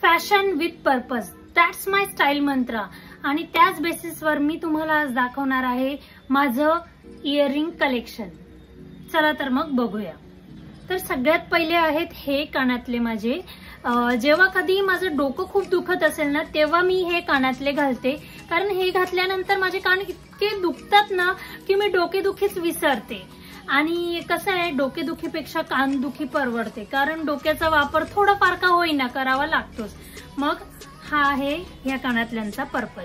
Fashion with purpose, that's my style मंत्र. आणि त्याच बेसिसवर मी तुम्हाला आज दाखवणार आहे माझं इयरिंग कलेक्शन. चला तर मग बघूया. तर सगळ्यात पहिले आहेत हे कानातले माझे. जेव्हा कधी माझं डोकं खूप दुखत असेल ना तेव्हा मी हे कानातले घालते, कारण हे घातल्यानंतर माझे कान इतके दुखतात ना की मी डोकेदुखीच विसरते. आणि कसं आहे, डोकेदुखीपेक्षा कानदुखी परवडते, कारण डोक्याचा वापर थोडाफार का होईना करावा लागतोच. मग हा आहे ह्या कानातल्यांचा पर्पज.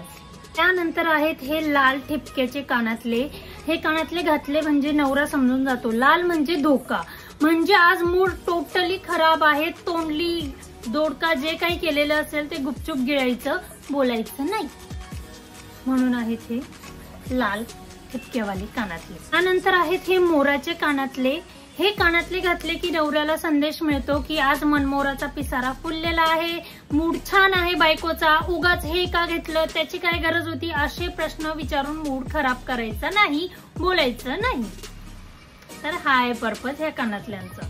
त्यानंतर आहेत हे लाल ठिपक्याचे कानातले. हे कानातले घातले म्हणजे नवरा समजून जातो. लाल म्हणजे धोका, म्हणजे आज मूड टोटली खराब आहे, तोंडली दोडका जे काही केलेलं असेल ते गुपचूप गिळायचं, बोलायचं नाही. म्हणून आहेत हे लाल ठिपक्यावाले कानातले. त्यानंतर आहेत हे मोराचे कानातले. हे कानातले घातले की नवऱ्याला संदेश मिळतो की आज मनमोराचा पिसारा फुललेला आहे, मूड छान आहे बायकोचा, उगाच हे का घेतलं, त्याची काय गरज होती, असे प्रश्न विचारून मूड खराब करायचा नाही, बोलायचं नाही. तर हा आहे पर्पज ह्या कानातल्यांचा.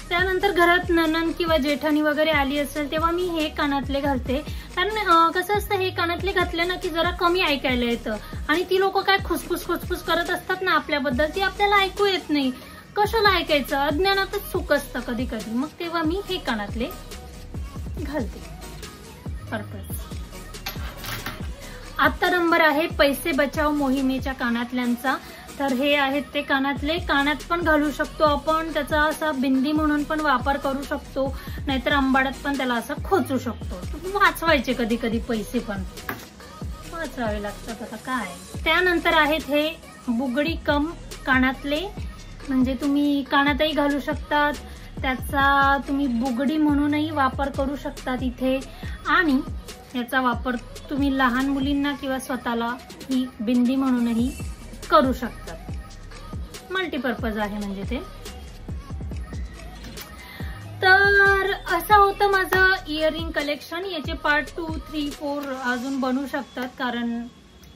त्यानंतर घरात नणंद किंवा जेठाणी वगैरे आली असेल तेव्हा मी हे कानातले घालते, कारण कसं असतं, हे कानातले घातले ना की जरा कमी ऐकायला येतं. आणि ती लोक काय खुसफुस करत असतात ना आपल्याबद्दल, ती आपल्याला ऐकू येत नाही. कशाला ऐकायचं, अज्ञानातच सुख असतं कधी कधी. मग तेव्हा मी हे कानातले घालते. पर्पज. आता नंबर आहे पैसे बचाव मोहिमेच्या कानातल्यांचा. तर हे आहेत ते कानातले. कानात पण घालू शकतो आपण, त्याचा असा बिंदी म्हणून पण वापर करू शकतो, नाहीतर अंबाड्यात पण त्याला असं खोचू शकतो. वाचवायचे कधी कधी पैसे पण वाचवावे लागतात, आता काय. त्यानंतर आहेत हे बुगडी कम कानातले, म्हणजे तुम्ही कानातही घालू शकतात, त्याचा तुम्ही बुगडी म्हणूनही वापर करू शकतात इथे. आणि याचा वापर तुम्ही लहान मुलींना किंवा स्वतःला ही बिंदी म्हणूनही करू शकतात. मल्टीपर्पज आहे म्हणजे ते. तर असं होतं माझं इयरिंग कलेक्शन. याचे पार्ट 2, 3, 4 अजून बनवू शकतात, कारण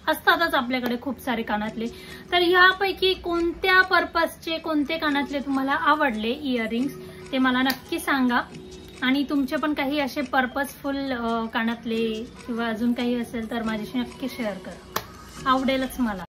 असतातच आपल्याकडे खूप सारे कानातले. तर यापैकी कोणत्या पर्पजचे कोणते कानातले तुम्हाला आवडले इयरिंग्स ते मला नक्की सांगा. आणि तुमचे पण काही असे पर्पजफुल कानातले किंवा अजून काही असेल तर माझ्याशी नक्की शेअर करा, आवडेलच मला.